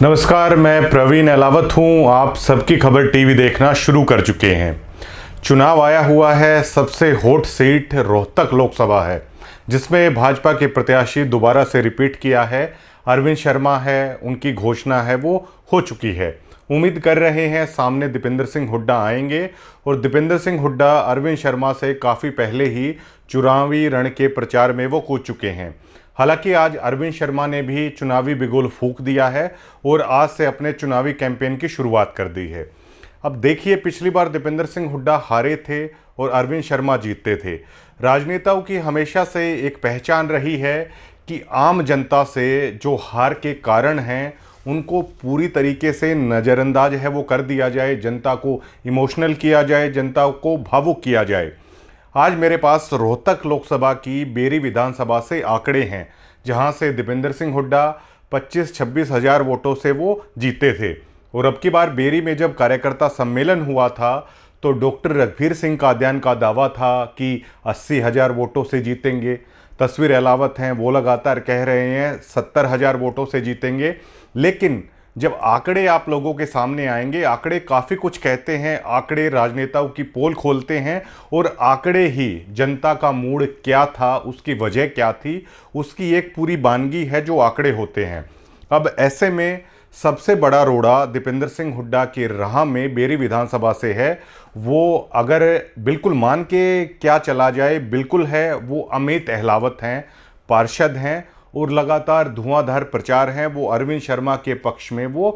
नमस्कार, मैं प्रवीण अलावत हूं। आप सबकी खबर टीवी देखना शुरू कर चुके हैं। चुनाव आया हुआ है, सबसे हॉट सीट रोहतक लोकसभा है, जिसमें भाजपा के प्रत्याशी दोबारा से रिपीट किया है। अरविंद शर्मा है, उनकी घोषणा है वो हो चुकी है। उम्मीद कर रहे हैं सामने दीपेंद्र सिंह हुड्डा आएंगे और दीपेंद्र सिंह हुड्डा अरविंद शर्मा से काफ़ी पहले ही चुनावी रण के प्रचार में वो कूद चुके हैं। हालांकि आज अरविंद शर्मा ने भी चुनावी बिगुल फूंक दिया है और आज से अपने चुनावी कैंपेन की शुरुआत कर दी है। अब देखिए, पिछली बार दीपेंद्र सिंह हुड्डा हारे थे और अरविंद शर्मा जीतते थे। राजनेताओं की हमेशा से एक पहचान रही है कि आम जनता से जो हार के कारण हैं उनको पूरी तरीके से नज़रअंदाज है वो कर दिया जाए, जनता को इमोशनल किया जाए, जनता को भावुक किया जाए। आज मेरे पास रोहतक लोकसभा की बेरी विधानसभा से आंकड़े हैं, जहां से दीपेंद्र सिंह हुड्डा 25-26 हज़ार वोटों से वो जीते थे। और अब की बार बेरी में जब कार्यकर्ता सम्मेलन हुआ था तो डॉक्टर रघुवीर सिंह कादियान का दावा था कि 80 हज़ार वोटों से जीतेंगे। तस्वीर अलावत हैं, वो लगातार कह रहे हैं 70 हज़ार वोटों से जीतेंगे। लेकिन जब आंकड़े आप लोगों के सामने आएंगे, आंकड़े काफ़ी कुछ कहते हैं। आंकड़े राजनेताओं की पोल खोलते हैं और आंकड़े ही जनता का मूड क्या था, उसकी वजह क्या थी, उसकी एक पूरी वानगी है जो आंकड़े होते हैं। अब ऐसे में सबसे बड़ा रोड़ा दीपेंद्र सिंह हुड्डा की राह में बेरी विधानसभा से है। वो अगर बिल्कुल मान के क्या चला जाए, बिल्कुल है, वो अमित अहलावत हैं, पार्षद हैं और लगातार धुआंधार प्रचार है वो अरविंद शर्मा के पक्ष में वो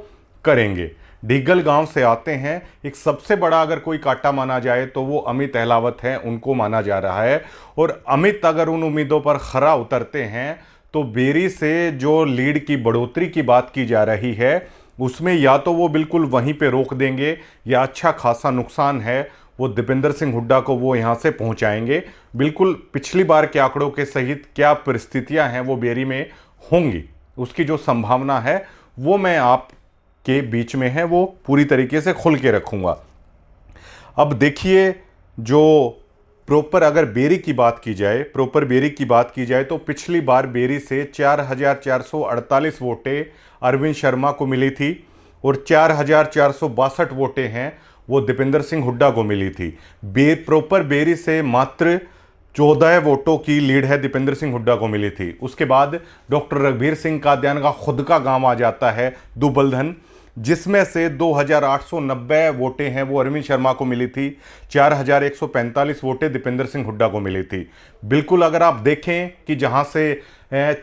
करेंगे। डिग्गल गांव से आते हैं। एक सबसे बड़ा अगर कोई कांटा माना जाए तो वो अमित अहलावत हैं, उनको माना जा रहा है। और अमित अगर उन उम्मीदों पर खरा उतरते हैं तो बेरी से जो लीड की बढ़ोतरी की बात की जा रही है उसमें या तो वो बिल्कुल वहीं पे रोक देंगे या अच्छा खासा नुकसान है वो दीपेंद्र सिंह हुड्डा को वो यहाँ से पहुँचाएंगे। बिल्कुल पिछली बार के आंकड़ों के सहित क्या परिस्थितियाँ हैं वो बेरी में होंगी, उसकी जो संभावना है वो मैं आपके बीच में है वो पूरी तरीके से खुल के रखूँगा। अब देखिए, जो प्रॉपर अगर बेरी की बात की जाए, प्रॉपर बेरी की बात की जाए तो पिछली बार बेरी से 4,448 वोटें अरविंद शर्मा को मिली थी और 4,462 वोटें हैं वो दीपेंद्र सिंह हुड्डा को मिली थी। प्रॉपर बेरी से मात्र 14 वोटों की लीड है दीपेंद्र सिंह हुड्डा को मिली थी। उसके बाद डॉक्टर रघुवीर सिंह कादियान का खुद का गांव आ जाता है दुबलधन, जिसमें से 2,890 वोटें हैं वो अरविंद शर्मा को मिली थी। 4,145 वोटें दीपेंद्र सिंह हुड्डा को मिली थी। बिल्कुल अगर आप देखें कि जहां से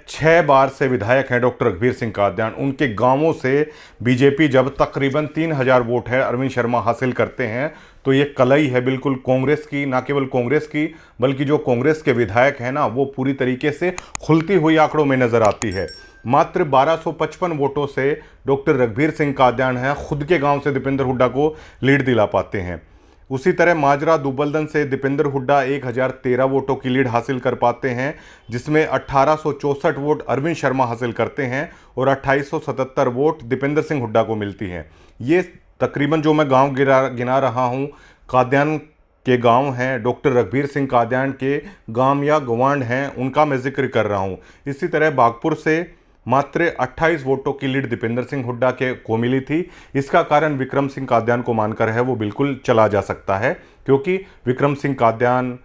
6 बार से विधायक हैं डॉक्टर रघुवीर सिंह कादियान, उनके गांवों से बीजेपी जब तकरीबन 3,000 वोट है अरविंद शर्मा हासिल करते हैं तो ये कलई है बिल्कुल कांग्रेस की, ना केवल कांग्रेस की बल्कि जो कांग्रेस के विधायक हैं ना वो पूरी तरीके से खुलती हुई आंकड़ों में नजर आती है। मात्र 1255 वोटों से डॉक्टर रघुवीर सिंह कादियान है खुद के गांव से दीपेंद्र हुड्डा को लीड दिला पाते हैं। उसी तरह माजरा दुबलदन से दीपेंद्र हुड्डा 1,013 वोटों की लीड हासिल कर पाते हैं, जिसमें 1864 वोट अरविंद शर्मा हासिल करते हैं और 2877 वोट दीपेंद्र सिंह हुड्डा को मिलती हैं। ये तकरीबन जो मैं गांव गिना रहा हूं कादियान के गांव हैं, डॉक्टर रघुवीर सिंह कादियान के गांव या गवांड हैं, उनका मैं जिक्र कर रहा हूं। इसी तरह बागपुर से मात्र 28 वोटों की लीड दीपेंद्र सिंह हुड्डा के को मिली थी। इसका कारण विक्रम सिंह कादियान को मानकर है वो बिल्कुल चला जा सकता है, क्योंकि विक्रम सिंह कादियान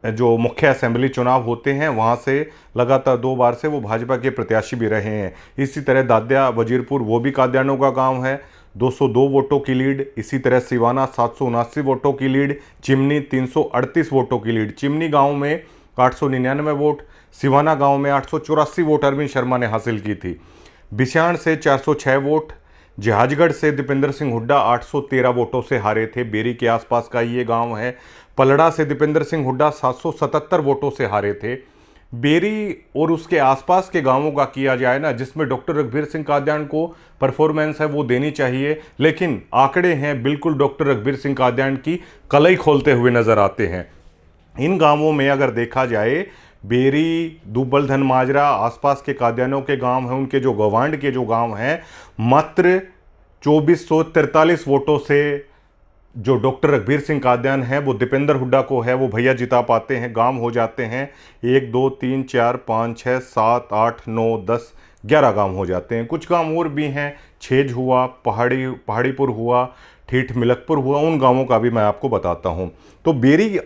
जो मुख्य असेंबली चुनाव होते हैं वहाँ से लगातार 2 बार से वो भाजपा के प्रत्याशी भी रहे हैं। इसी तरह दाद्या वजीरपुर वो भी कादियानों का गांव है, 202 वोटों की लीड। इसी तरह सिवाना 779 वोटों की लीड, चिमनी 338 वोटों की लीड। चिमनी गांव में 899 वोट, सिवाना गांव में 884 वोट अरविंद शर्मा ने हासिल की थी। बिस्याण से 406 वोट, जहाजगढ़ से दीपेंद्र सिंह हुड्डा 813 वोटों से हारे थे, बेरी के आसपास का ये गांव है। पलड़ा से दीपेंद्र सिंह हुड्डा 777 वोटों से हारे थे। बेरी और उसके आसपास के गांवों का किया जाए ना, जिसमें डॉक्टर रघुवीर सिंह कादियान को परफॉर्मेंस है वो देनी चाहिए, लेकिन आंकड़े हैं बिल्कुल डॉक्टर रघुवीर सिंह कादियान की कलई खोलते हुए नजर आते हैं। इन गांवों में अगर देखा जाए, बेरी, दुबलधन, माजरा आसपास के कादियानों के गांव हैं, उनके जो गवांड के जो गांव हैं, मात्र 2443 वोटों से जो डॉक्टर रघुवीर सिंह कादियान है वो दीपेंद्र हुड्डा को है वो भैया जिता पाते हैं। गांव हो जाते हैं 1 2 3 4 5 6 7 8 9 10 11 गांव हो जाते हैं। कुछ गांव और भी हैं, छेज हुआ, पहाड़ीपुर हुआ, ठीठ मिलकपुर हुआ, उन गांवों का भी मैं आपको बताता हूं। तो बेरी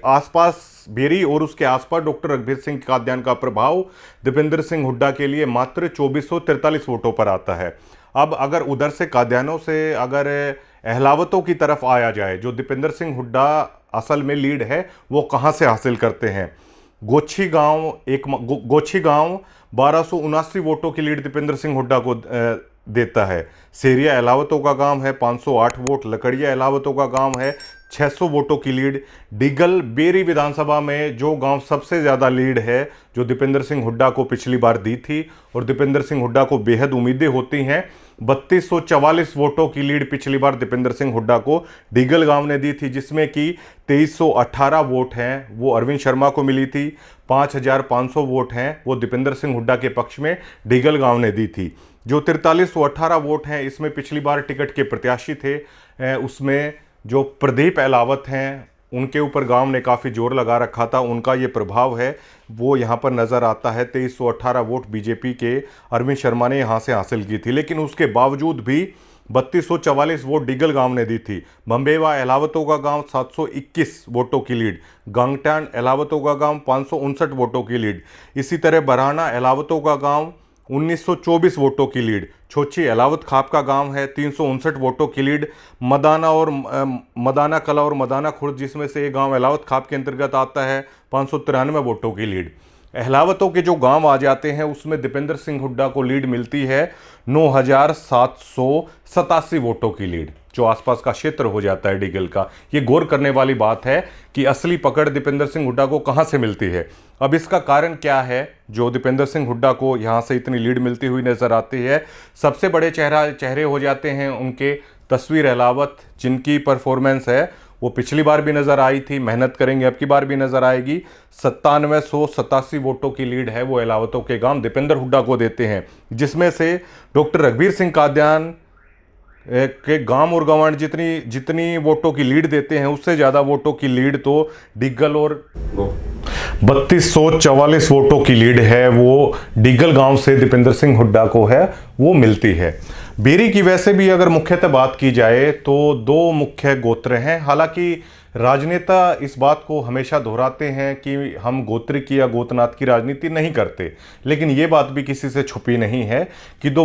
और उसके आसपास डॉक्टर रघुवीर सिंह काद्यान का प्रभाव दीपेंद्र सिंह हुड्डा के लिए मात्र 2443 वोटों पर आता है। अब अगर उधर से काद्यानों से अगर अहलावतों की तरफ आया जाए, जो दीपेंद्र सिंह हुड्डा असल में लीड है वो कहां से हासिल करते हैं। गोछी गांव 1279 वोटों की लीड दीपेंद्र सिंह हुड्डा को देता है। सेरिया अहलावतों का गांव है, 508 वोट। लकड़िया अहलावतों का गांव है, 600 वोटों की लीड। डिगल बेरी विधानसभा में जो गांव सबसे ज़्यादा लीड है, जो दीपेंद्र सिंह हुड्डा को पिछली बार दी थी और दीपेंद्र सिंह हुड्डा को बेहद उम्मीदें होती हैं, 3244 वोटों की लीड पिछली बार दीपेंद्र सिंह हुड्डा को डिगल गांव ने दी थी, जिसमें कि 2318 वोट हैं वो अरविंद शर्मा को मिली थी। 5500 वोट हैं वो दीपेंद्र सिंह हुड्डा के पक्ष में डिगल गांव ने दी थी। जो 4318 वोट हैं इसमें पिछली बार टिकट के प्रत्याशी थे, उसमें जो प्रदीप अहलावत हैं उनके ऊपर गांव ने काफ़ी जोर लगा रखा था, उनका ये प्रभाव है वो यहाँ पर नज़र आता है। 2318 वोट बीजेपी के अरविंद शर्मा ने यहाँ से हासिल की थी, लेकिन उसके बावजूद भी 3244 वोट डिगल गांव ने दी थी। बम्बेवा अहलावतों का गांव 721 वोटों की लीड। गांगटान अहलावतों का गांव 559 वोटों की लीड। इसी तरह बरहाना अहलावतों का गांव 1924 वोटों की लीड। छोची अहलावत खाप का गांव है, 359 वोटों की लीड। मदाना कला और मदाना खुर्द, जिसमें से ये गांव अहलावत खाप के अंतर्गत आता है, 593 वोटों की लीड। अहलावतों के जो गांव आ जाते हैं उसमें दीपेंद्र सिंह हुड्डा को लीड मिलती है 9787 वोटों की लीड, जो आसपास का क्षेत्र हो जाता है डिगल का। ये गौर करने वाली बात है कि असली पकड़ दीपेंद्र सिंह हुड्डा को कहां से मिलती है। अब इसका कारण क्या है जो दीपेंद्र सिंह हुड्डा को यहां से इतनी लीड मिलती हुई नजर आती है। सबसे बड़े चेहरे हो जाते हैं उनके तस्वीर अहलावत, जिनकी परफॉर्मेंस है वो पिछली बार भी नजर आई थी, मेहनत करेंगे अब की बार भी नजर आएगी। 9787 वोटों की लीड है वो अहलावतों के गांव दीपेंद्र हुड्डा को देते हैं, जिसमें से डॉक्टर रघुवीर सिंह काद्यान के गांव और गवांड जितनी वोटों की लीड देते हैं उससे ज़्यादा वोटों की लीड तो डिगल और 3244 वोटों की लीड है वो डिगल गांव से दीपेंद्र सिंह हुड्डा को है वो मिलती है। बेरी की वैसे भी अगर मुख्यतः बात की जाए तो दो मुख्य गोत्र हैं। हालांकि राजनेता इस बात को हमेशा दोहराते हैं कि हम गोत्र की या गोतनाथ की राजनीति नहीं करते, लेकिन ये बात भी किसी से छुपी नहीं है कि दो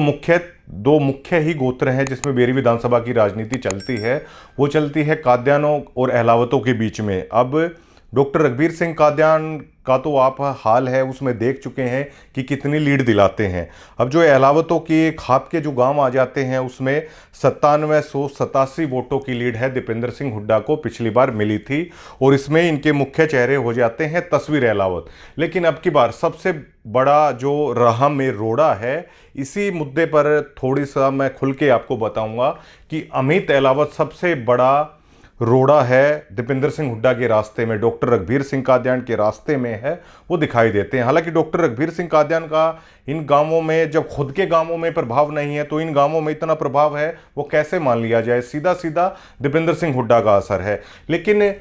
मुख्य ही गोत्र हैं जिसमें बेरी विधानसभा की राजनीति चलती है। वो चलती है काद्यानों और अहलावतों के बीच में। अब डॉक्टर रघुवीर सिंह काद्यान का तो आप हाल है उसमें देख चुके हैं कि कितनी लीड दिलाते हैं। अब जो अहलावतों के खाप के जो गांव आ जाते हैं उसमें 9787 वोटों की लीड है दीपेंद्र सिंह हुड्डा को पिछली बार मिली थी, और इसमें इनके मुख्य चेहरे हो जाते हैं तस्वीर अहलावत। लेकिन अब की बार सबसे बड़ा जो राह में रोड़ा है, इसी मुद्दे पर थोड़ी सा मैं खुल के आपको बताऊंगा कि अमित अहलावत सबसे बड़ा रोड़ा है दीपेंद्र सिंह हुड्डा के रास्ते में, डॉक्टर रघुवीर सिंह काद्यान के रास्ते में है वो दिखाई देते हैं। हालांकि डॉक्टर रघुवीर सिंह काद्यान का इन गांवों में, जब खुद के गांवों में प्रभाव नहीं है तो इन गांवों में इतना प्रभाव है वो कैसे मान लिया जाए। सीधा सीधा दीपेंद्र सिंह हुड्डा का असर है। लेकिन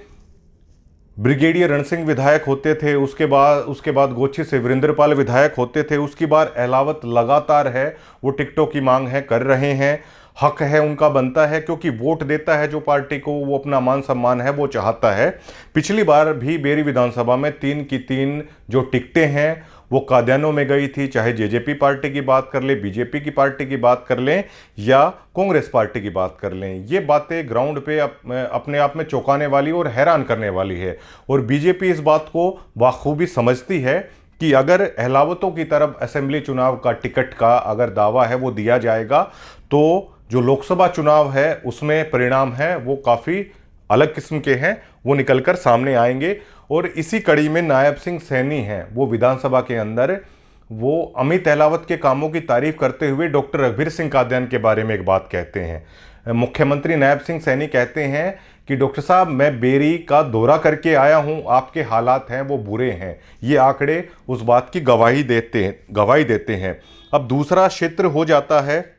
ब्रिगेडियर रण सिंह विधायक होते थे, उसके बाद गोची से वीरेंद्रपाल विधायक होते थे, उसकी बार अहलावत लगातार है वो टिकटों की मांग है, कर रहे हैं, हक है उनका, बनता है, क्योंकि वोट देता है जो पार्टी को, वो अपना मान सम्मान है वो चाहता है। पिछली बार भी बेरी विधानसभा में 3 की 3 जो टिकटें हैं वो काद्यानों में गई थी, चाहे जेजेपी पार्टी की बात कर ले, बीजेपी की पार्टी की बात कर लें या कांग्रेस पार्टी की बात कर लें। ये बातें ग्राउंड पे अपने आप में चौंकाने वाली और हैरान करने वाली है, और बीजेपी इस बात को बाखूबी समझती है कि अगर अहलावतों की तरफ असेंबली चुनाव का टिकट का अगर दावा है वो दिया जाएगा तो जो लोकसभा चुनाव है उसमें परिणाम है वो काफ़ी अलग किस्म के हैं, वो निकलकर सामने आएंगे। और इसी कड़ी में नायब सिंह सैनी हैं, वो विधानसभा के अंदर वो अमित अहलावत के कामों की तारीफ करते हुए डॉक्टर रघुवीर सिंह काद्यान के बारे में एक बात कहते हैं। मुख्यमंत्री नायब सिंह सैनी कहते हैं कि डॉक्टर साहब मैं बेरी का दौरा करके आया हूं, आपके हालात हैं वो बुरे हैं। ये आंकड़े उस बात की गवाही देते हैं। अब दूसरा क्षेत्र हो जाता है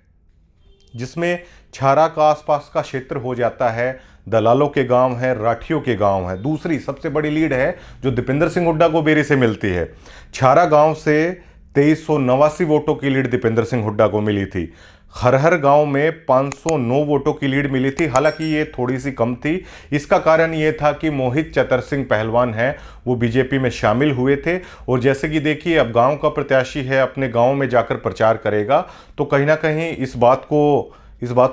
जिसमें छारा का आसपास का क्षेत्र हो जाता है, दलालों के गांव हैं, राठियों के गांव हैं। दूसरी सबसे बड़ी लीड है जो दीपेंद्र सिंह हुड्डा को बेरी से मिलती है। छारा गांव से 2389 वोटों की लीड दीपेंद्र सिंह हुड्डा को मिली थी। हर गांव में 509 वोटों की लीड मिली थी। हालांकि ये थोड़ी सी कम थी। इसका कारण ये था कि मोहित चतर सिंह पहलवान हैं, वो बीजेपी में शामिल हुए थे। और जैसे कि देखिए, अब गांव का प्रत्याशी है, अपने गांव में जाकर प्रचार करेगा, तो कहीं ना कहीं इस बात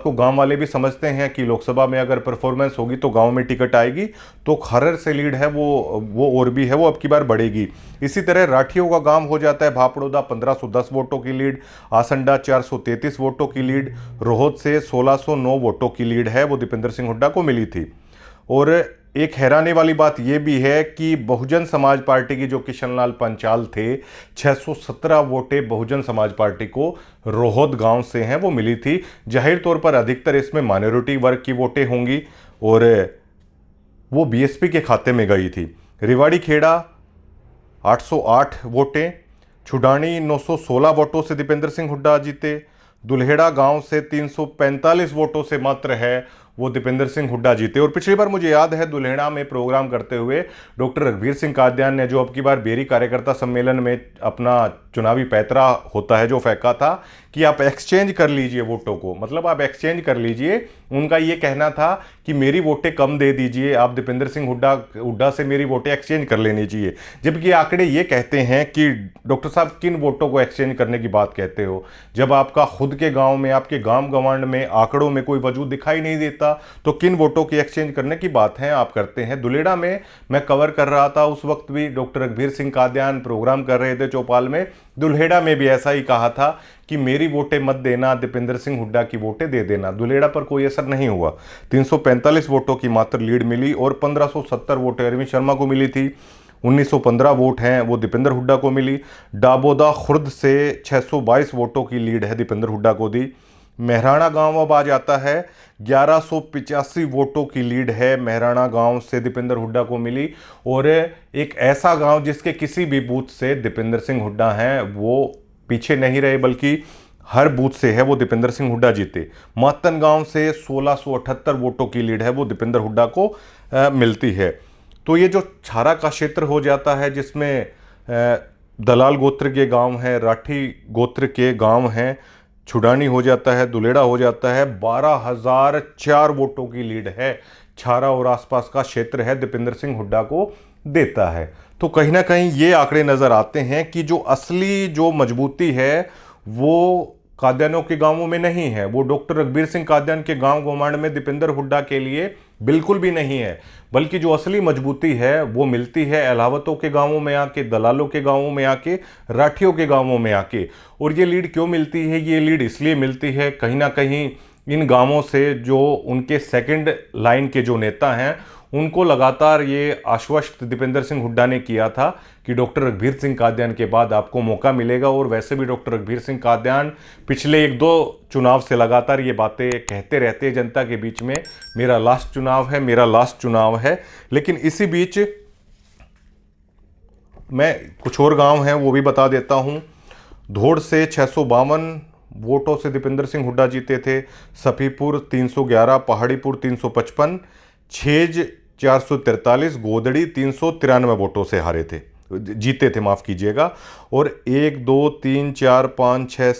को गांव वाले भी समझते हैं कि लोकसभा में अगर परफॉर्मेंस होगी तो गांव में टिकट आएगी, तो खरर से लीड है वो और भी है, वो अब की बार बढ़ेगी। इसी तरह राठियों का गांव हो जाता है भापड़ोदा, 1510 वोटों की लीड, आसंडा 433 वोटों की लीड, रोहत से 1609 वोटों की लीड है, वो दीपेंद्र सिंह हुड्डा को मिली थी। और एक हैरानी वाली बात यह भी है कि बहुजन समाज पार्टी की जो किशनलाल पंचाल थे, 617 वोटें बहुजन समाज पार्टी को रोहत गांव से हैं, वो मिली थी। जाहिर तौर पर अधिकतर इसमें माइनॉरिटी वर्ग की वोटें होंगी और वो बीएसपी के खाते में गई थी। रिवाड़ी खेड़ा 808 वोटें, छुडानी 916 वोटों से दीपेंद्र सिंह हुड्डा जीते। दुल्हेड़ा गांव से 345 वोटों से मात्र है वो दीपेंद्र सिंह हुड्डा जीते। और पिछली बार मुझे याद है दुल्हेड़ा में प्रोग्राम करते हुए डॉक्टर रघुवीर सिंह कादियान ने, जो अब की बार बेरी कार्यकर्ता सम्मेलन में अपना चुनावी पैतरा होता है जो फेंका था कि आप एक्सचेंज कर लीजिए वोटों को, मतलब आप एक्सचेंज कर लीजिए। उनका ये कहना था कि मेरी वोटें कम दे दीजिए, आप दीपेंद्र सिंह हुड्डा से मेरी वोटें एक्सचेंज कर लेनी चाहिए। जबकि आंकड़े ये कहते हैं कि डॉक्टर साहब किन वोटों को एक्सचेंज करने की बात कहते हो, जब आपका खुद के गांव में, आपके गांव गवांड में आंकड़ों में कोई वजूद दिखाई नहीं देता, तो किन वोटों की एक्सचेंज करने की बात है आप करते हैं। दुलेड़ा में मैं कवर कर रहा था, उस वक्त भी डॉक्टर रघुवीर सिंह कादियान प्रोग्राम कर रहे थे चौपाल में। दुल्हेड़ा में भी ऐसा ही कहा था कि मेरी वोटें मत देना, दीपेंद्र सिंह हुड्डा की वोटें दे देना। दुल्हेड़ा पर कोई असर नहीं हुआ। 345 वोटों की मात्र लीड मिली और 1570 वोटें अरविंद शर्मा को मिली थी। 1915 वोट हैं वो दीपेंद्र हुड्डा को मिली। डाबोदा खुर्द से 622 वोटों की लीड है दीपेंद्र हुड्डा को दी। मेहराणा गांव अब आ जाता है, 1185 वोटों की लीड है मेहराणा गांव से दीपेंद्र हुड्डा को मिली। और एक ऐसा गांव जिसके किसी भी बूथ से दीपेंद्र सिंह हुड्डा हैं वो पीछे नहीं रहे, बल्कि हर बूथ से है वो दीपेंद्र सिंह हुड्डा जीते। मातन गांव से 1678 वोटों की लीड है वो दीपेंद्र हुड्डा को मिलती है। तो ये जो छारा का क्षेत्र हो जाता है, जिसमें दलाल गोत्र के गांव हैं, राठी गोत्र के गांव हैं, छुडानी हो जाता है, दुलेड़ा हो जाता है, 12,004 वोटों की लीड है। छारा और आसपास का क्षेत्र है दीपेंद्र सिंह हुड्डा को देता है। तो कहीं ना कहीं ये आंकड़े नजर आते हैं कि जो असली जो मजबूती है वो कादियानों के गांवों में नहीं है, वो डॉक्टर रघुवीर सिंह कादियान के गांव गोमांड में दीपेंद्र हुड्डा के लिए बिल्कुल भी नहीं है, बल्कि जो असली मजबूती है वो मिलती है अलावतों के गांवों में आके, दलालों के गांवों में आके, राठियों के गांवों में आके। और ये लीड क्यों मिलती है? ये लीड इसलिए मिलती है कहीं ना कहीं इन गांवों से जो उनके सेकंड लाइन के जो नेता हैं उनको लगातार ये आश्वस्त दीपेंद्र सिंह हुड्डा ने किया था कि डॉक्टर रघुवीर सिंह कादियान के बाद आपको मौका मिलेगा। और वैसे भी डॉक्टर रघुवीर सिंह कादियान पिछले 1-2 चुनाव से लगातार ये बातें कहते रहते हैं जनता के बीच में, मेरा लास्ट चुनाव है, मेरा लास्ट चुनाव है। लेकिन इसी बीच मैं कुछ और गांव हैं वो भी बता देता हूं। धोड़ से 652 वोटों से दीपेंद्र सिंह हुड्डा जीते थे। सफीपुर 311, पहाड़ीपुर 355, छेज 443, गोदड़ी 393 वोटों से जीते थे, माफ कीजिएगा। और 1, 2, 3, 4, 5, 6,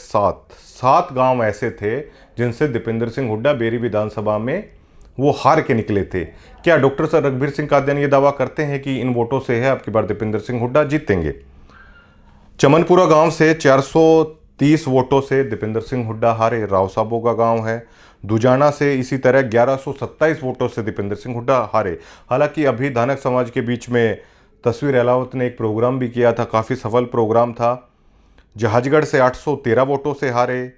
7 गांव ऐसे थे जिनसे दीपेंद्र सिंह हुड्डा बेरी विधानसभा में वो हार के निकले थे। क्या डॉक्टर सर रघुवीर सिंह कादियान ये दावा करते हैं कि इन वोटों से है आपकी बार दीपेंद्र सिंह हुड्डा जीतेंगे? चमनपुरा गांव से 430 वोटों से दीपेंद्र सिंह हुड्डा हारे, राव साहबों का गांव है। दुजाना से इसी तरह 1127 वोटों से दीपेंद्र सिंह हुड्डा हारे। हालांकि अभी धानक समाज के बीच में तस्वीर अहलावत ने एक प्रोग्राम भी किया था, काफ़ी सफल प्रोग्राम था। जहाजगढ़ से 813 वोटों से हारे,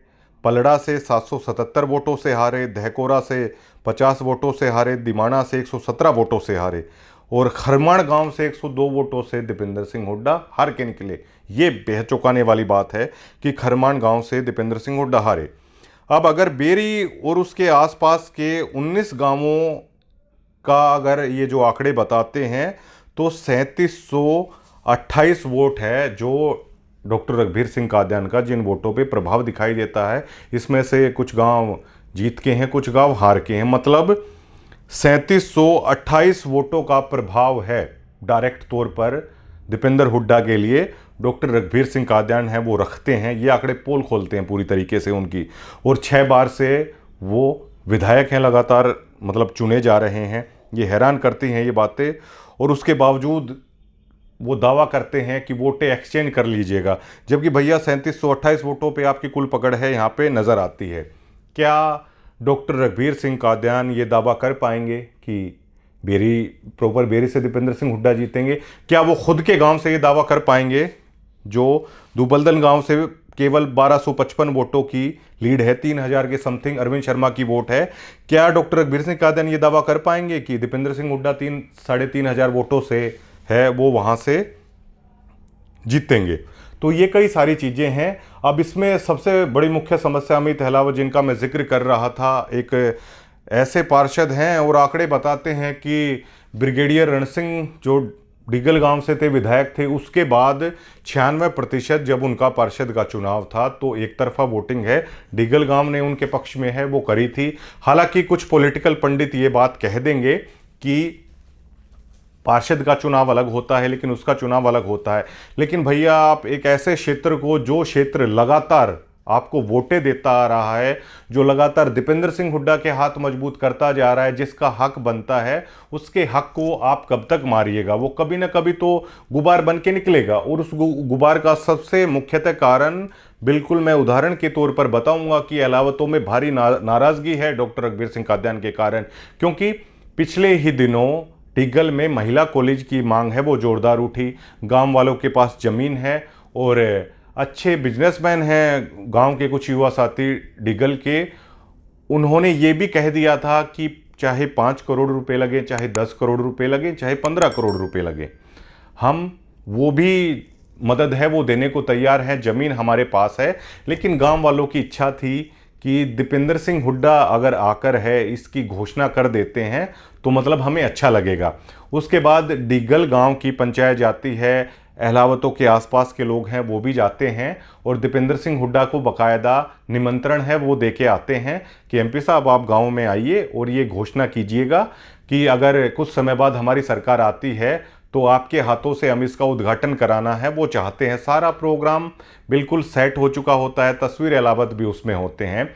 पलड़ा से 777 वोटों से हारे, दहकोरा से 50 वोटों से हारे, दिमाना से 117 वोटों से हारे और खरमाण गांव से 102 वोटों से दीपेंद्र सिंह हुड्डा हार के निकले। ये बेहद चौंकाने वाली बात है कि खरमाण गांव से दीपेंद्र सिंह हुड्डा हारे। अब अगर बेरी और उसके आसपास के 19 गांवों का अगर ये जो आंकड़े बताते हैं तो 3728 वोट है जो डॉक्टर रघुवीर सिंह कादियान का, जिन वोटों पे प्रभाव दिखाई देता है। इसमें से कुछ गांव जीत के हैं, कुछ गांव हार के हैं, मतलब 3728 वोटों का प्रभाव है डायरेक्ट तौर पर दीपेंद्र हुड्डा के लिए। डॉक्टर रघुवीर सिंह कादियान हैं वो रखते हैं। ये आंकड़े पोल खोलते हैं पूरी तरीके से उनकी, और 6 बार से वो विधायक हैं, लगातार मतलब चुने जा रहे हैं। ये हैरान करती हैं ये बातें, और उसके बावजूद वो दावा करते हैं कि वोटें एक्सचेंज कर लीजिएगा, जबकि भैया 3728 वोटों पे आपकी कुल पकड़ है यहाँ पे नज़र आती है। क्या डॉक्टर रघुवीर सिंह कादियान ये दावा कर पाएंगे कि बेरी से दीपेंद्र सिंह हुड्डा जीतेंगे? क्या वो खुद के गांव से ये दावा कर पाएंगे जो दुबलदन गांव से केवल 1255 वोटों की लीड है, 3000 के समथिंग अरविंद शर्मा की वोट है? क्या डॉक्टर रघुवीर सिंह कादियान ये दावा कर पाएंगे कि दीपेंद्र सिंह हुड्डा 3-3.5 वोटों से है वो वहां से जीतेंगे? तो ये कई सारी चीज़ें हैं। अब इसमें सबसे बड़ी मुख्य समस्या अमित अहलावत जिनका मैं जिक्र कर रहा था, एक ऐसे पार्षद हैं और आंकड़े बताते हैं कि ब्रिगेडियर रण सिंह जो डिगल गांव से थे, विधायक थे, उसके बाद 96% जब उनका पार्षद का चुनाव था तो एक तरफा वोटिंग है, डिगल गांव ने उनके पक्ष में है वो करी थी। हालांकि कुछ पॉलिटिकल पंडित ये बात कह देंगे कि पार्षद का चुनाव अलग होता है लेकिन उसका चुनाव अलग होता है। लेकिन भैया आप एक ऐसे क्षेत्र को, जो क्षेत्र लगातार आपको वोटें देता आ रहा है, जो लगातार दीपेंद्र सिंह हुड्डा के हाथ मजबूत करता जा रहा है, जिसका हक बनता है, उसके हक को आप कब तक मारिएगा? वो कभी ना कभी तो गुबार बन के निकलेगा। और उस गुबार का सबसे मुख्यतः कारण, बिल्कुल मैं उदाहरण के तौर पर बताऊंगा कि अहलावतों में भारी नाराजगी है डॉक्टर रघुवीर सिंह कादियान के कारण, क्योंकि पिछले ही दिनों टिग्गल में महिला कॉलेज की मांग है वो जोरदार उठी। गांव वालों के पास जमीन है और अच्छे बिजनेसमैन हैं गांव के कुछ युवा साथी डिगल के, उन्होंने ये भी कह दिया था कि चाहे 5 करोड़ रुपए लगे, चाहे 10 करोड़ रुपए लगे, चाहे 15 करोड़ रुपए लगे, हम वो भी मदद है वो देने को तैयार हैं, ज़मीन हमारे पास है। लेकिन गांव वालों की इच्छा थी कि दीपेंद्र सिंह हुड्डा अगर आकर है इसकी घोषणा कर देते हैं तो मतलब हमें अच्छा लगेगा। उसके बाद डिगल गांव की पंचायत जाती है, अहलावतों के आसपास के लोग हैं वो भी जाते हैं और दीपेंद्र सिंह हुड्डा को बाकायदा निमंत्रण है वो दे के आते हैं कि एमपी साहब आप गांव में आइए और ये घोषणा कीजिएगा कि अगर कुछ समय बाद हमारी सरकार आती है तो आपके हाथों से हम इसका उद्घाटन कराना है, वो चाहते हैं। सारा प्रोग्राम बिल्कुल सेट हो चुका होता है, तस्वीर अहलावत भी उसमें होते हैं,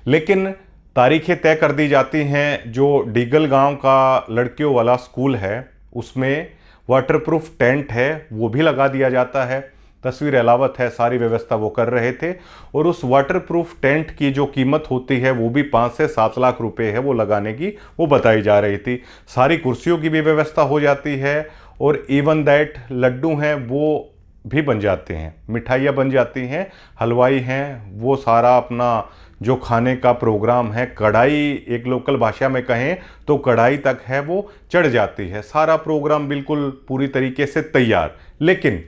लेकिन तारीखें तय कर दी जाती हैं। जो डिगल गांव का लड़कियों वाला स्कूल है उसमें वाटरप्रूफ टेंट है वो भी लगा दिया जाता है, तस्वीर अहलावत है, सारी व्यवस्था वो कर रहे थे। और उस वाटरप्रूफ टेंट की जो कीमत होती है वो भी 5 से 7 लाख रुपए है वो लगाने की वो बताई जा रही थी। सारी कुर्सियों की भी व्यवस्था हो जाती है और इवन दैट लड्डू हैं वो भी बन जाते हैं, मिठाइयाँ बन जाती हैं, हलवाई हैं, वो सारा अपना जो खाने का प्रोग्राम है, कढ़ाई एक लोकल भाषा में कहें तो कढ़ाई तक है वो चढ़ जाती है, सारा प्रोग्राम बिल्कुल पूरी तरीके से तैयार। लेकिन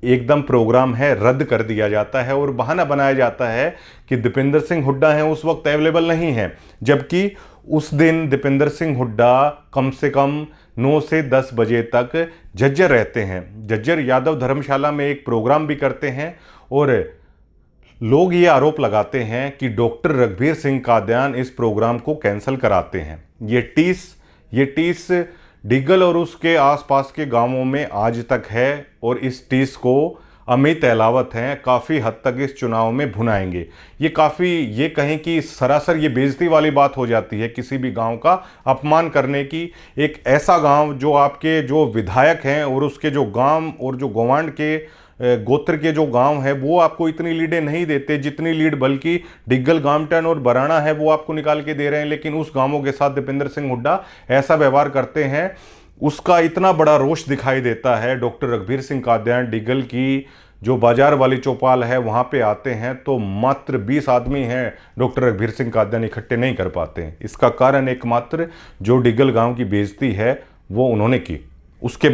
एकदम प्रोग्राम है रद्द कर दिया जाता है और बहाना बनाया जाता है कि दीपेंद्र सिंह हुड्डा हैं उस वक्त अवेलेबल नहीं है, जबकि उस दिन दीपेंद्र सिंह हुड्डा कम से कम 9 से 10 बजे तक झज्जर रहते हैं। झज्जर यादव धर्मशाला में एक प्रोग्राम भी करते हैं और लोग ये आरोप लगाते हैं कि डॉक्टर रघुवीर सिंह कादियान इस प्रोग्राम को कैंसिल कराते हैं। ये टीस डिगल और उसके आसपास के गांवों में आज तक है और इस टीस को अमित अहलावत हैं काफ़ी हद तक इस चुनाव में भुनाएंगे। ये काफ़ी ये कहें कि सरासर ये बेइज्जती वाली बात हो जाती है किसी भी गांव का अपमान करने की। एक ऐसा गांव जो आपके जो विधायक हैं और उसके जो गांव और जो गोवांड के गोत्र के जो गांव है वो आपको इतनी लीडें नहीं देते जितनी लीड बल्कि डिग्गल, गामटन और बराना है वो आपको निकाल के दे रहे हैं। लेकिन उस गांवों के साथ दीपेंद्र सिंह हुड्डा ऐसा व्यवहार करते हैं, उसका इतना बड़ा रोष दिखाई देता है। डॉक्टर रघुवीर सिंह कादियान डिग्गल की जो बाजार वाली चौपाल है वहाँ पे आते हैं तो मात्र 20 आदमी हैं डॉक्टर रघुवीर सिंह कादियान इकट्ठे नहीं कर पाते हैं। इसका कारण एकमात्र जो डिग्गल गांव की बेइज्जती है वो उन्होंने की। उसके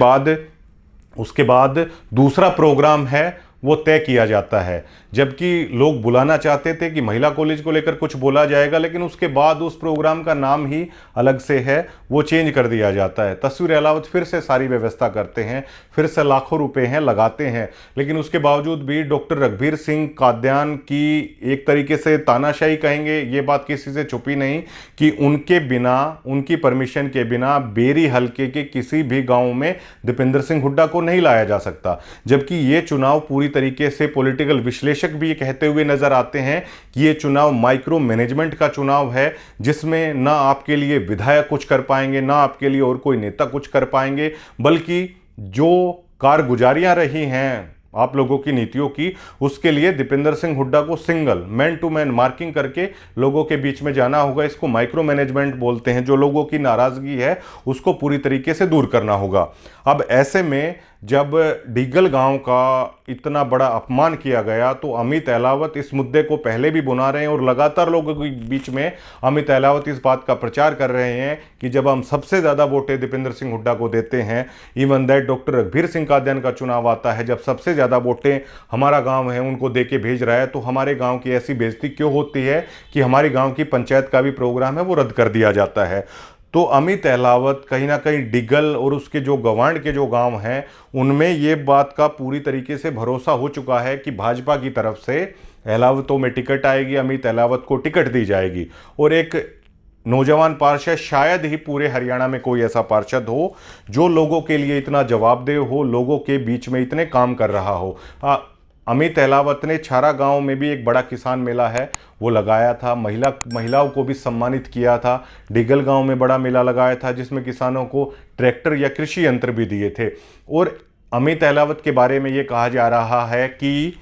बाद दूसरा प्रोग्राम है वो तय किया जाता है। जबकि लोग बुलाना चाहते थे कि महिला कॉलेज को लेकर कुछ बोला जाएगा, लेकिन उसके बाद उस प्रोग्राम का नाम ही अलग से है, वो चेंज कर दिया जाता है। तस्वीर अहलावत फिर से सारी व्यवस्था करते हैं, फिर से लाखों रुपए हैं लगाते हैं, लेकिन उसके बावजूद भी डॉक्टर रघुवीर सिंह काद्यान की एक तरीके से तानाशाही कहेंगे, ये बात किसी से छुपी नहीं कि उनके बिना, उनकी परमिशन के बिना बेरी हलके के किसी भी गांव में दीपेंद्र सिंह हुड्डा को नहीं लाया जा सकता। जबकि ये चुनाव पूरी तरीके से पॉलिटिकल विश्लेषक भी कहते हुए नजर आते हैं कि ये चुनाव माइक्रो मैनेजमेंट का चुनाव है, जिसमें ना आपके लिए विधायक कुछ कर पाएंगे, ना आपके लिए और कोई नेता कुछ कर पाएंगे, बल्कि जो कारगुजारियां रही हैं आप लोगों की नीतियों की, उसके लिए दीपेंद्र सिंह हुड्डा को single man to man marking करके लोगों के बीच में जाना होगा। इसको माइक्रो मैनेजमेंट बोलते हैं। जो लोगों की नाराजगी है उसको पूरी तरीके से दूर करना होगा। अब ऐसे में जब डीगल गांव का इतना बड़ा अपमान किया गया, तो अमित अहलावत इस मुद्दे को पहले भी बुना रहे हैं और लगातार लोगों के बीच में अमित अहलावत इस बात का प्रचार कर रहे हैं कि जब हम सबसे ज़्यादा वोटें दीपेंद्र सिंह हुड्डा को देते हैं, इवन दैट डॉक्टर रघुवीर सिंह काद्यान का चुनाव आता है, जब सबसे ज़्यादा वोटें हमारा गाँव है उनको दे के भेज रहा है, तो हमारे गाँव की ऐसी बेइज्जती क्यों होती है कि हमारे गाँव की पंचायत का भी प्रोग्राम है वो रद्द कर दिया जाता है। तो अमित अहलावत कहीं ना कहीं डिगल और उसके जो गवांड के जो गांव हैं उनमें ये बात का पूरी तरीके से भरोसा हो चुका है कि भाजपा की तरफ से अहलावतों में टिकट आएगी, अमित अहलावत को टिकट दी जाएगी। और एक नौजवान पार्षद, शायद ही पूरे हरियाणा में कोई ऐसा पार्षद हो जो लोगों के लिए इतना जवाबदेह हो, लोगों के बीच में इतने काम कर रहा हो। अमित अहलावत ने छारा गांव में भी एक बड़ा किसान मेला है वो लगाया था, महिलाओं को भी सम्मानित किया था। डिगल गांव में बड़ा मेला लगाया था जिसमें किसानों को ट्रैक्टर या कृषि यंत्र भी दिए थे। और अमित अहलावत के बारे में ये कहा जा रहा है कि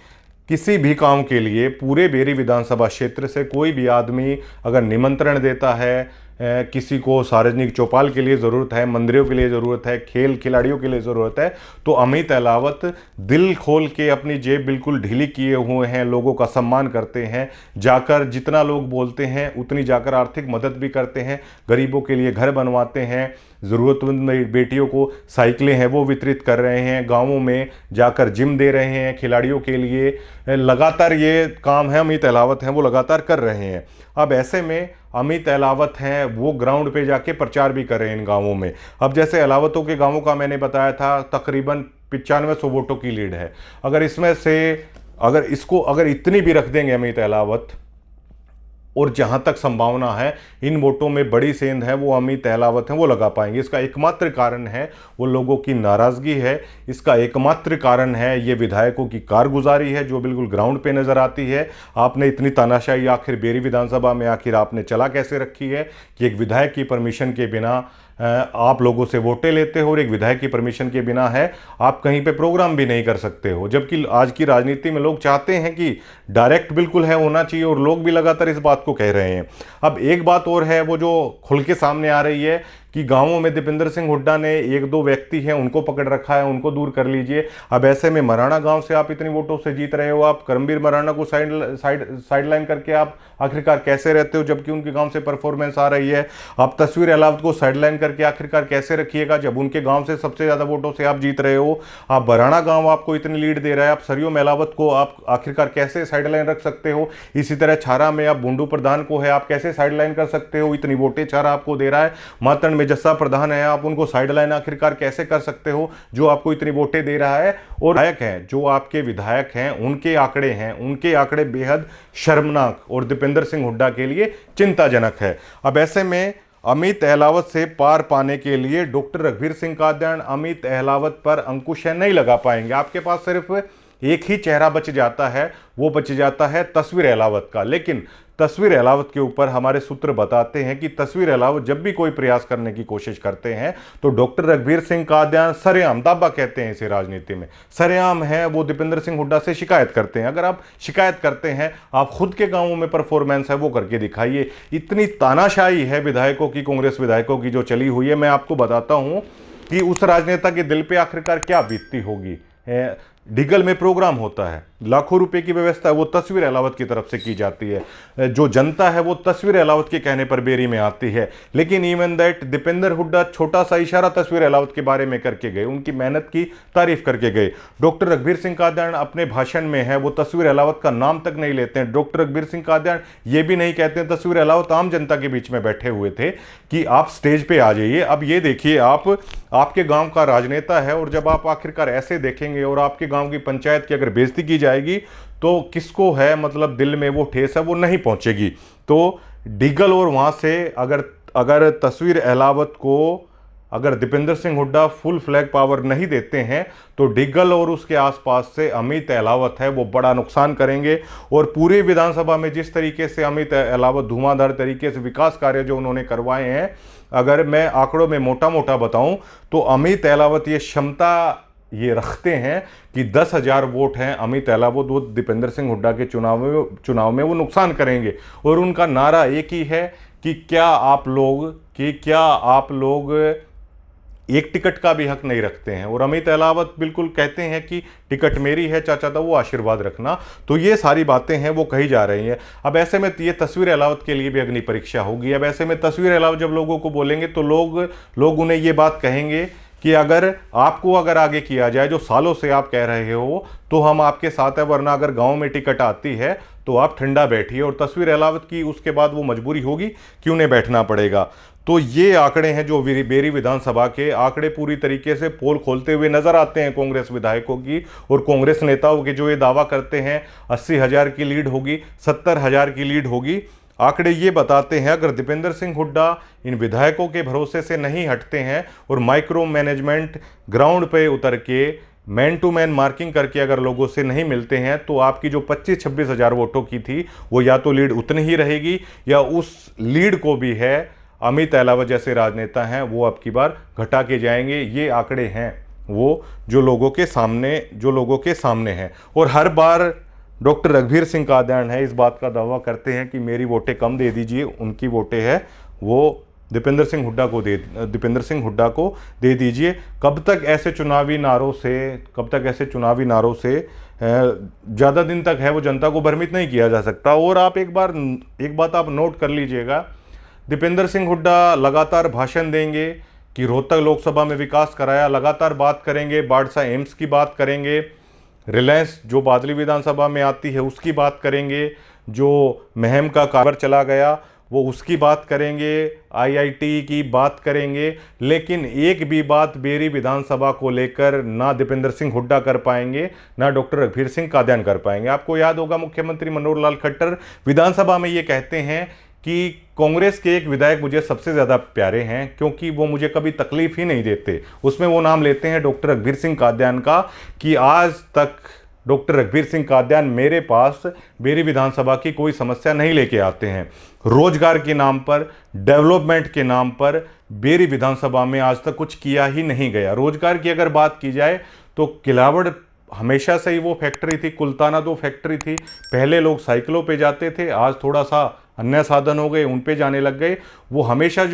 किसी भी काम के लिए पूरे बेरी विधानसभा क्षेत्र से कोई भी आदमी अगर निमंत्रण देता है, किसी को सार्वजनिक चौपाल के लिए ज़रूरत है, मंदिरों के लिए ज़रूरत है, खेल खिलाड़ियों के लिए ज़रूरत है, तो अमित अहलावत दिल खोल के अपनी जेब बिल्कुल ढीली किए हुए हैं, लोगों का सम्मान करते हैं, जाकर जितना लोग बोलते हैं उतनी जाकर आर्थिक मदद भी करते हैं, गरीबों के लिए घर बनवाते हैं, ज़रूरतमंद बेटियों को साइकिलें हैं वो वितरित कर रहे हैं, गाँवों में जाकर जिम दे रहे हैं खिलाड़ियों के लिए। लगातार ये काम है अमित अहलावत हैं वो लगातार कर रहे हैं। अब ऐसे में अमित अहलावत हैं वो ग्राउंड पे जाके प्रचार भी कर रहे हैं इन गांवों में। अब जैसे अहलावतों के गांवों का मैंने बताया था तकरीबन 9500 वोटों की लीड है। अगर इसमें से अगर इतनी भी रख देंगे अमित अहलावत, और जहां तक संभावना है इन वोटों में बड़ी सेंध है वो अमित अहलावत हैं वो लगा पाएंगे। इसका एकमात्र कारण है वो लोगों की नाराज़गी है, इसका एकमात्र कारण है ये विधायकों की कारगुजारी है जो बिल्कुल ग्राउंड पे नज़र आती है। आपने इतनी तानाशाही आखिर बेरी विधानसभा में आखिर आपने चला कैसे रखी है कि एक विधायक की परमिशन के बिना आप लोगों से वोटें लेते हो, और एक विधायक की परमिशन के बिना है आप कहीं पे प्रोग्राम भी नहीं कर सकते हो। जबकि आज की राजनीति में लोग चाहते हैं कि डायरेक्ट बिल्कुल है होना चाहिए, और लोग भी लगातार इस बात को कह रहे हैं। अब एक बात और है वो जो खुल के सामने आ रही है कि गांवों में दीपेंद्र सिंह हुड्डा ने एक दो व्यक्ति हैं उनको पकड़ रखा है, उनको दूर कर लीजिए। अब ऐसे में मराना गांव से आप इतनी वोटों से जीत रहे हो, आप करमबीर मराना को साइडलाइन करके आप आखिरकार कैसे रहते हो जबकि उनके गांव से परफॉर्मेंस आ रही है। आप तस्वीर अहलावत को साइडलाइन करके आखिरकार कैसे रखिएगा जब उनके गांव से सबसे ज़्यादा वोटों से आप जीत रहे हो। आप बराना गांव आपको इतनी लीड दे रहा है, आप सरियोम अहलावत को आप आखिरकार कैसे साइडलाइन रख सकते हो। इसी तरह छारा में आप बुंडू प्रधान को है आप कैसे साइडलाइन कर सकते हो, इतनी वोटें छारा आपको दे रहा है। मातड़ में जस्सा प्रधान है आप उनको साइडलाइन आखिरकार कैसे कर सकते हो जो आपको इतनी वोटें दे रहा है। और विधायक हैं जो आपके विधायक हैं उनके आंकड़े बेहद शर्मनाक और दीपेंद्र सिंह हुड्डा के लिए चिंताजनक है। अब ऐसे में अमित अहलावत से पार पाने के लिए डॉक्टर रघुवीर सिंह काद्यान अमित अहलावत पर अंकुश नहीं लगा पाएंगे। आपके पास सिर्फ एक ही चेहरा बच जाता है, वो बच जाता है तस्वीर अहलावत का। लेकिन तस्वीर अहलावत के ऊपर हमारे सूत्र बताते हैं कि तस्वीर अहलावत जब भी कोई प्रयास करने की कोशिश करते हैं तो डॉक्टर रघुवीर सिंह काद्यान सरेआम, दावा कहते हैं इसे राजनीति में, सरेआम है वो दीपेंद्र सिंह हुड्डा से शिकायत करते हैं। अगर आप शिकायत करते हैं, आप खुद के गांवों में परफॉर्मेंस है वो करके दिखाइए। इतनी तानाशाही है विधायकों की, कांग्रेस विधायकों की जो चली हुई है, मैं आपको बताता हूं कि उस राजनेता के दिल पे आखिरकार क्या बीतती होगी। डिगल में प्रोग्राम होता है, लाखों रुपए की व्यवस्था है वो तस्वीर अहलावत की तरफ से की जाती है। जो जनता है वो तस्वीर अहलावत के कहने पर बेरी में आती है। लेकिन इवन दैट दीपेंद्र हुड्डा छोटा सा इशारा तस्वीर अहलावत के बारे में करके गए, उनकी मेहनत की तारीफ करके गए। डॉक्टर रघुवीर सिंह कादियान अपने भाषण में है वो तस्वीर अहलावत का नाम तक नहीं लेते हैं। डॉक्टर रघुवीर सिंह कादियान ये भी नहीं कहते हैं तस्वीर अहलावत आम जनता के बीच में बैठे हुए थे कि आप स्टेज पे आ जाइए। अब ये देखिए, आपके गांव का राजनेता है और जब आप आखिरकार ऐसे देखेंगे और आपके गांव की पंचायत की अगर बेइज्जती की जाएगी तो किसको है मतलब दिल में वो ठेस है वो नहीं पहुंचेगी। तो डिगल और वहां से अगर तस्वीर अहलावत को अगर Deepender Singh Hooda full flag power नहीं देते हैं तो डिगल और उसके आसपास से अमित अहलावत है वो बड़ा नुकसान करेंगे। और पूरी विधानसभा में जिस तरीके से अमित अहलावत धुआंधार तरीके से विकास कार्य जो उन्होंने करवाए हैं, अगर मैं आंकड़ों में मोटा मोटा बताऊं तो अमित अहलावत ये क्षमता ये रखते हैं कि 10,000 वोट हैं अमित अहलावत वो दीपेंद्र सिंह हुड्डा के चुनाव में वो नुकसान करेंगे। और उनका नारा एक ही है कि क्या आप लोग एक टिकट का भी हक नहीं रखते हैं। और अमित अहलावत बिल्कुल कहते हैं कि टिकट मेरी है चाचा, तो वो आशीर्वाद रखना। तो ये सारी बातें हैं वो कही जा रही हैं। अब ऐसे में ये तस्वीर अहलावत के लिए भी अग्नि परीक्षा होगी। अब ऐसे में तस्वीर अहलावत जब लोगों को बोलेंगे तो लोग उन्हें ये बात कहेंगे कि अगर आगे किया जाए जो सालों से आप कह रहे हो तो हम आपके साथ है, वरना अगर गांव में टिकट आती है तो आप ठंडा बैठिए। और तस्वीर अहलावत की उसके बाद वो मजबूरी होगी कि उन्हें बैठना पड़ेगा। तो ये आंकड़े हैं जो बेरी विधानसभा के आंकड़े पूरी तरीके से पोल खोलते हुए नजर आते हैं कांग्रेस विधायकों की और कांग्रेस नेताओं के, जो ये दावा करते हैं 80,000 की लीड होगी, 70,000 की लीड होगी। आंकड़े ये बताते हैं अगर दीपेंद्र सिंह हुड्डा इन विधायकों के भरोसे से नहीं हटते हैं और माइक्रो मैनेजमेंट ग्राउंड पे उतर के मैन टू मैन मार्किंग करके अगर लोगों से नहीं मिलते हैं तो आपकी जो 25-26 हज़ार वोटों की थी वो या तो लीड उतनी ही रहेगी या उस लीड को भी है अमित अहलावत जैसे राजनेता हैं वो अब की बार घटा के जाएंगे। ये आंकड़े हैं वो जो लोगों के सामने हैं। और हर बार डॉक्टर रघुवीर सिंह कादियान है इस बात का दावा करते हैं कि मेरी वोटें कम दे दीजिए, उनकी वोटें है वो दीपेंद्र सिंह हुड्डा को दे दीजिए। कब तक ऐसे चुनावी नारों से ज़्यादा दिन तक है वो जनता को भ्रमित नहीं किया जा सकता। और आप एक बात आप नोट कर लीजिएगा, दीपेंद्र सिंह हुड्डा लगातार भाषण देंगे कि रोहतक लोकसभा में विकास कराया, लगातार बात करेंगे, बाड़सा एम्स की बात करेंगे, रिलायंस जो बादली विधानसभा में आती है उसकी बात करेंगे, जो महम का काबर चला गया वो उसकी बात करेंगे, आईआईटी की बात करेंगे। लेकिन एक भी बात बेरी विधानसभा को लेकर ना दीपेंद्र सिंह हुड्डा कर पाएंगे ना डॉक्टर रघुवीर सिंह कादियान कर पाएंगे। आपको याद होगा मुख्यमंत्री मनोहर लाल खट्टर विधानसभा में ये कहते हैं कि कांग्रेस के एक विधायक मुझे सबसे ज़्यादा प्यारे हैं क्योंकि वो मुझे कभी तकलीफ ही नहीं देते। उसमें वो नाम लेते हैं डॉक्टर रघुवीर सिंह कादियान का कि आज तक डॉक्टर रघुवीर सिंह कादियान मेरे पास बेरी विधानसभा की कोई समस्या नहीं लेके आते हैं। रोजगार के नाम पर, डेवलपमेंट के नाम पर बेरी विधानसभा में आज तक कुछ किया ही नहीं गया। रोजगार की अगर बात की जाए तो किलावड़ हमेशा से ही वो फैक्ट्री थी, कुल्ताना 2 फैक्ट्री थी। पहले लोग साइकिलों पे जाते थे, आज थोड़ा सा अन्य साधन हो गए, उन पे जाने लग गए। वो हमेशा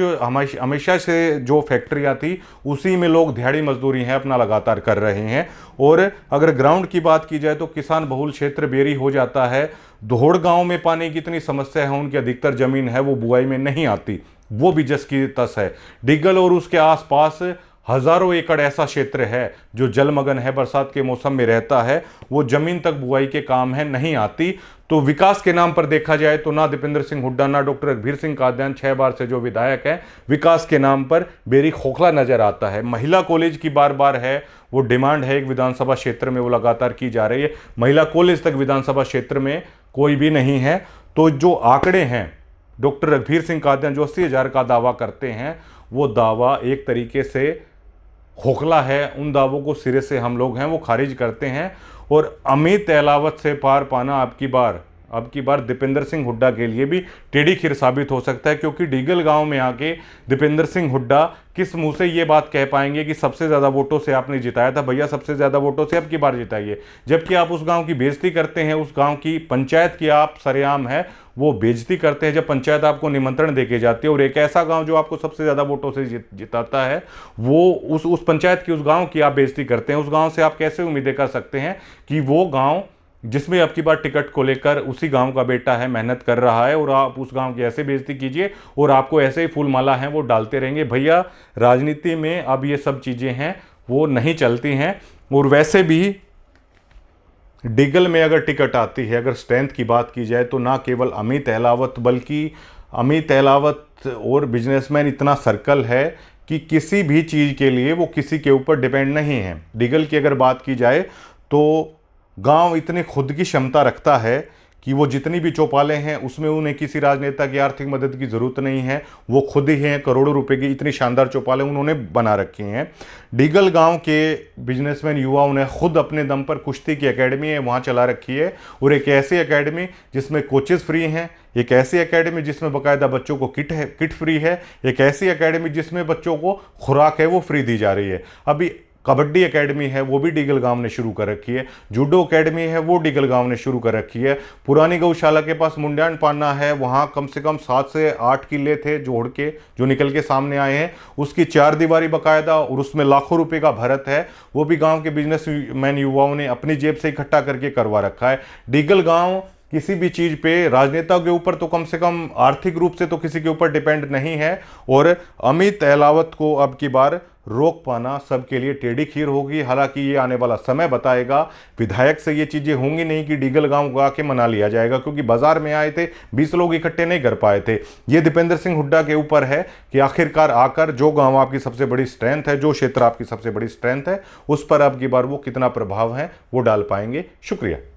से जो फैक्ट्रियाँ थी उसी में लोग दिहाड़ी मजदूरी हैं अपना लगातार कर रहे हैं। और अगर ग्राउंड की बात की जाए तो किसान बहुल क्षेत्र बेरी हो जाता है। दोहड़ गांव में पानी की इतनी समस्या है, उनकी अधिकतर जमीन है वो बुआई में नहीं आती, वो भी जस की तस है। डिगल और उसके आसपास हजारों एकड़ ऐसा क्षेत्र है जो जलमग्न है, बरसात के मौसम में रहता है, वो जमीन तक बुआई के काम है नहीं आती। तो विकास के नाम पर देखा जाए तो ना दीपेंद्र सिंह हुड्डा ना डॉक्टर रघुवीर सिंह कादियान 6 बार से जो विधायक हैं, विकास के नाम पर बेरी खोखला नजर आता है। महिला कॉलेज की बार है वो डिमांड है एक विधानसभा क्षेत्र में, वो लगातार की जा रही है। महिला कॉलेज तक विधानसभा क्षेत्र में कोई भी नहीं है। तो जो आंकड़े हैं डॉक्टर रघुवीर सिंह कादियान जो 80,000 का दावा करते हैं वो दावा एक तरीके से खोखला है। उन दावों को सिरे से हम लोग हैं वो खारिज करते हैं। और अमित अहलावत से पार पाना अब की बार दीपेंद्र सिंह हुड्डा के लिए भी टेढ़ी खीर साबित हो सकता है, क्योंकि डीगल गांव में आके दीपेंद्र सिंह हुड्डा किस मुंह से ये बात कह पाएंगे कि सबसे ज़्यादा वोटों से आपने जिताया था, भैया सबसे ज़्यादा वोटों से अब की बार जिताइए। जबकि आप उस गांव की बेइज्जती करते हैं, उस गांव की पंचायत की आप सरेआम है वो बेइज्जती करते हैं जब पंचायत आपको निमंत्रण देके जाती है। और एक ऐसा गांव जो आपको सबसे ज़्यादा वोटों से जिताता है वो उस पंचायत की, उस गांव की आप बेइज्जती करते हैं। उस गांव से आप कैसे उम्मीदें कर सकते हैं कि वो गांव जिसमें अब की बार टिकट को लेकर उसी गांव का बेटा है, मेहनत कर रहा है और आप उस गांव की ऐसे बेइज्जती कीजिए और आपको ऐसे ही फूल माला हैं वो डालते रहेंगे। भैया, राजनीति में अब ये सब चीज़ें हैं वो नहीं चलती हैं। और वैसे भी डिगल में अगर टिकट आती है, अगर स्ट्रेंथ की बात की जाए, तो ना केवल अमित अहलावत बल्कि अमित अहलावत और बिजनेसमैन इतना सर्कल है कि किसी भी चीज़ के लिए वो किसी के ऊपर डिपेंड नहीं है। डिगल की अगर बात की जाए तो गांव इतनी खुद की क्षमता रखता है कि वो जितनी भी चौपालें हैं उसमें उन्हें किसी राजनेता की आर्थिक मदद की ज़रूरत नहीं है। वो खुद ही हैं, करोड़ों रुपए की इतनी शानदार चौपालें उन्होंने बना रखी हैं। डिगल गांव के बिजनेसमैन युवाओं ने खुद अपने दम पर कुश्ती की एकेडमी है वहाँ चला रखी है, और एक ऐसी एकेडमी जिसमें कोचेस फ्री हैं, एक ऐसी एकेडमी जिसमें बाकायदा बच्चों को किट फ्री है, एक ऐसी एकेडमी जिसमें बच्चों को खुराक है वो फ्री दी जा रही है। अभी कबड्डी एकेडमी है वो भी डिगल गांव ने शुरू कर रखी है, जूडो एकेडमी है वो डिगल गांव ने शुरू कर रखी है। पुरानी गौशाला के पास मुंडियान पाना है, वहाँ कम से कम 7 से 8 किले थे जोड़ के जो निकल के सामने आए हैं, उसकी 4 दीवारी बाकायदा, और उसमें लाखों रुपए का भरत है, वो भी गाँव के बिजनेसमैन युवाओं ने अपनी जेब से इकट्ठा करके करवा रखा है। डिगल गाँव किसी भी चीज़ पे राजनेताओं के ऊपर तो कम से कम आर्थिक रूप से तो किसी के ऊपर डिपेंड नहीं है, और अमित अहलावत को अब की बार रोक पाना सबके लिए टेढ़ी खीर होगी। हालांकि ये आने वाला समय बताएगा। विधायक से ये चीज़ें होंगी नहीं कि डिगल गांव को आके मना लिया जाएगा, क्योंकि बाजार में आए थे 20 लोग इकट्ठे नहीं कर पाए थे। ये दीपेंद्र सिंह हुड्डा के ऊपर है कि आखिरकार आकर जो गांव आपकी सबसे बड़ी स्ट्रेंथ है, जो क्षेत्र आपकी सबसे बड़ी स्ट्रेंथ है, उस पर अब की बार वो कितना प्रभाव है वो डाल पाएंगे। शुक्रिया।